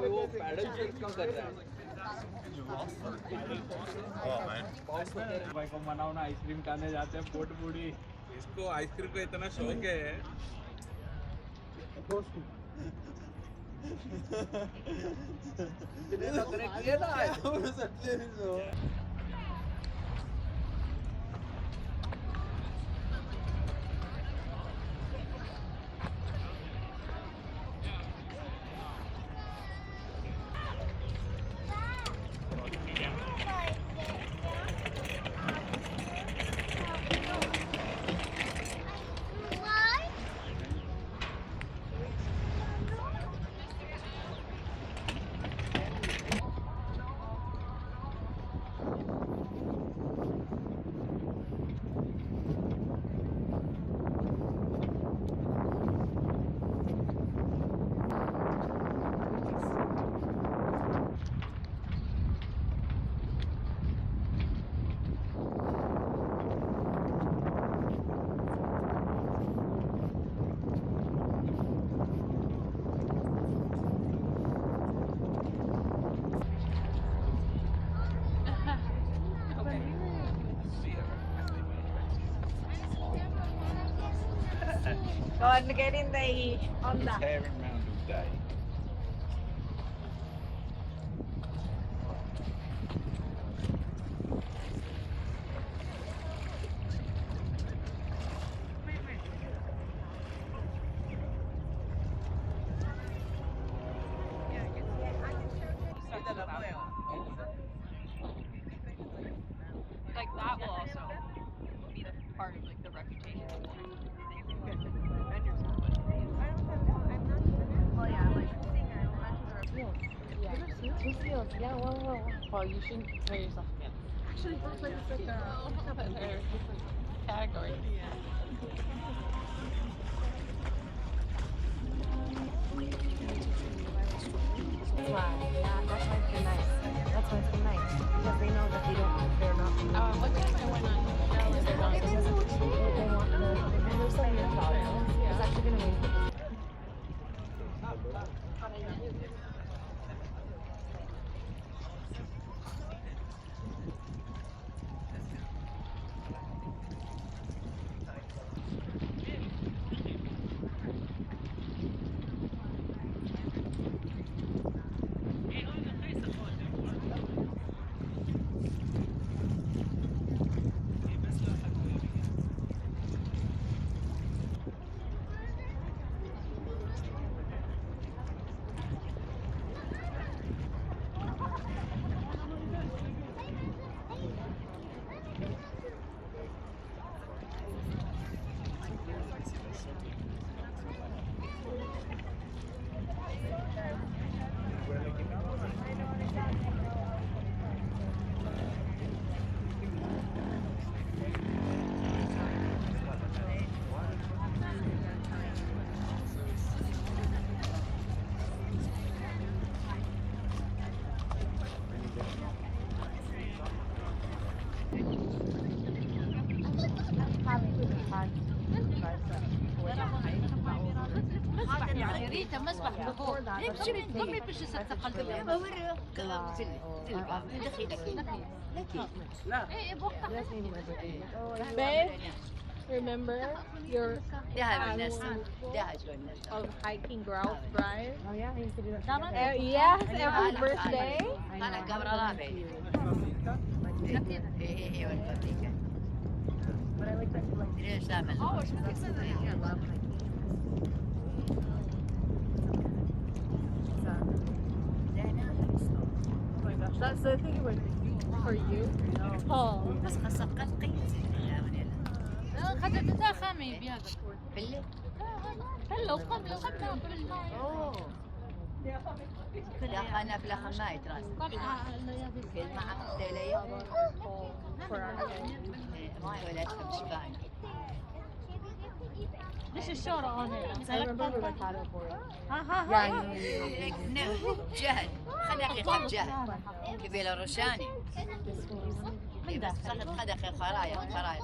वो pedal check कम कर रहा है भाई को मनाओ ना आइसक्रीम खाने जाते हैं पोट पूरी इसको आइसक्रीम का इतना शौक है Go on, get in the Honda. Tearing round all day Like that will also be the part of like the reputation. Oh yeah, like two seals. Yeah, whoa. Well, you shouldn't compare yourself again. Actually, both like it's like a different category. That's why. Yeah, that's why it's been nice. That's why it's been nice because they know that they're not. What time I went on? They want the. There's so many products. It's actually gonna win. ريتا مسبح بفور قمي باش تتقلب Babe, remember your of hiking Grouse Drive? Oh yeah, I used to do that. Yes, every birthday. But I like that I love hiking. Oh my gosh, that's the thing about for you. Oh. خدتها خامي بهذا هلا وقبل لا أنا بلا خماية راس كل معه دليل ما ولا تمشي باين ليش الشارع هنا؟ I remember the category. جهل خليك جهل قبيل الرشاني بس خدك خرايط